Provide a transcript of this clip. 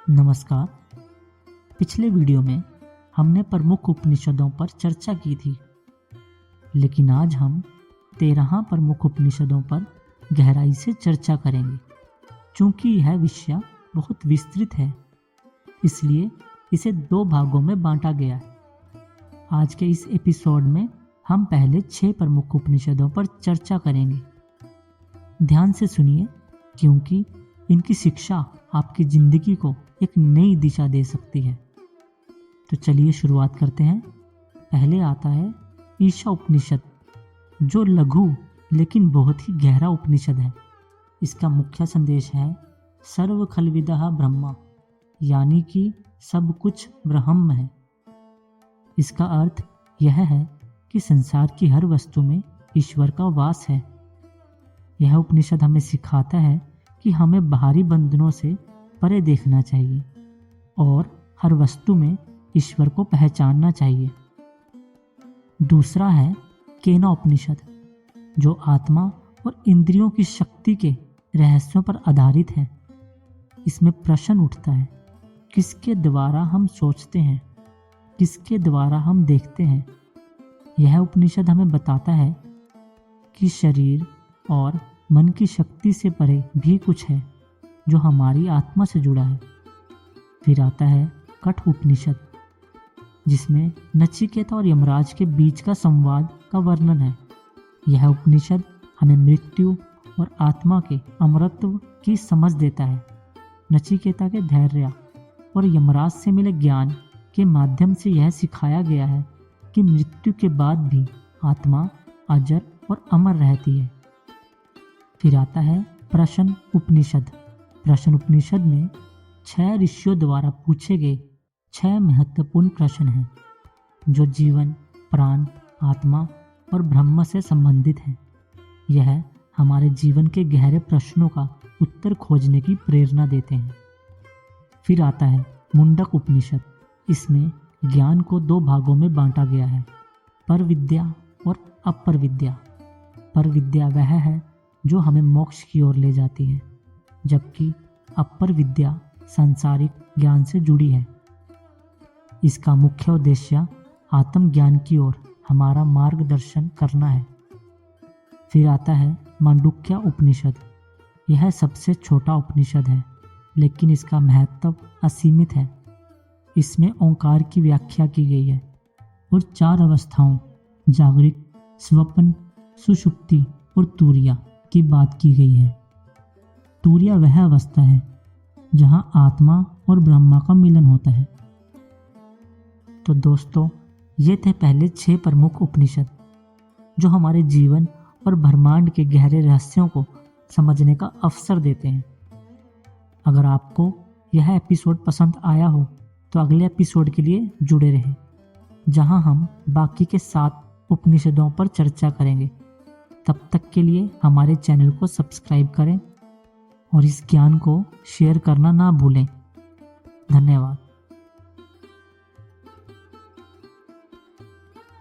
नमस्कार। पिछले वीडियो में हमने प्रमुख उपनिषदों पर चर्चा की थी, लेकिन आज हम 13 प्रमुख उपनिषदों पर गहराई से चर्चा करेंगे। चूंकि यह विषय बहुत विस्तृत है, इसलिए इसे 2 भागों में बांटा गया है। आज के इस एपिसोड में हम पहले 6 प्रमुख उपनिषदों पर चर्चा करेंगे। ध्यान से सुनिए, क्योंकि इनकी शिक्षा आपकी जिंदगी को एक नई दिशा दे सकती है। तो चलिए शुरुआत करते हैं। पहले आता है ईशा उपनिषद, जो लघु लेकिन बहुत ही गहरा उपनिषद है। इसका मुख्य संदेश है सर्व खलविदः ब्रह्म, यानी कि सब कुछ ब्रह्म है। इसका अर्थ यह है कि संसार की हर वस्तु में ईश्वर का वास है। यह उपनिषद हमें सिखाता है कि हमें बाहरी बंधनों से परे देखना चाहिए और हर वस्तु में ईश्वर को पहचानना चाहिए। दूसरा है केना उपनिषद, जो आत्मा और इंद्रियों की शक्ति के रहस्यों पर आधारित है। इसमें प्रश्न उठता है, किसके द्वारा हम सोचते हैं, किसके द्वारा हम देखते हैं। यह उपनिषद हमें बताता है कि शरीर और मन की शक्ति से परे भी कुछ है जो हमारी आत्मा से जुड़ा है। फिर आता है कठ उपनिषद, जिसमें नचिकेता और यमराज के बीच का संवाद का वर्णन है। यह उपनिषद हमें मृत्यु और आत्मा के अमरत्व की समझ देता है। नचिकेता के धैर्य और यमराज से मिले ज्ञान के माध्यम से यह सिखाया गया है कि मृत्यु के बाद भी आत्मा अजर और अमर रहती है। फिर आता है प्रश्न उपनिषद। प्रश्न उपनिषद में 6 ऋषियों द्वारा पूछे गए 6 महत्वपूर्ण प्रश्न हैं, जो जीवन, प्राण, आत्मा और ब्रह्म से संबंधित हैं। यह हमारे जीवन के गहरे प्रश्नों का उत्तर खोजने की प्रेरणा देते हैं। फिर आता है मुंडक उपनिषद। इसमें ज्ञान को 2 भागों में बांटा गया है, पर विद्या और अपर विद्या। पर विद्या वह है जो हमें मोक्ष की ओर ले जाती है, जबकि अपर विद्या सांसारिक ज्ञान से जुड़ी है। इसका मुख्य उद्देश्य आत्मज्ञान की ओर हमारा मार्गदर्शन करना है। फिर आता है मांडुक्य उपनिषद। यह सबसे छोटा उपनिषद है, लेकिन इसका महत्व असीमित है। इसमें ओंकार की व्याख्या की गई है और 4 अवस्थाओं जागृत, स्वप्न, सुषुप्ति और तुरिया की बात की गई है। तुरिया वह अवस्था है जहां आत्मा और ब्रह्मा का मिलन होता है। तो दोस्तों, ये थे पहले 6 प्रमुख उपनिषद, जो हमारे जीवन और ब्रह्मांड के गहरे रहस्यों को समझने का अवसर देते हैं। अगर आपको यह एपिसोड पसंद आया हो तो अगले एपिसोड के लिए जुड़े रहें, जहां हम बाकी के 7 उपनिषदों पर चर्चा करेंगे। तब तक के लिए हमारे चैनल को सब्सक्राइब करें और इस ज्ञान को शेयर करना ना भूलें। धन्यवाद।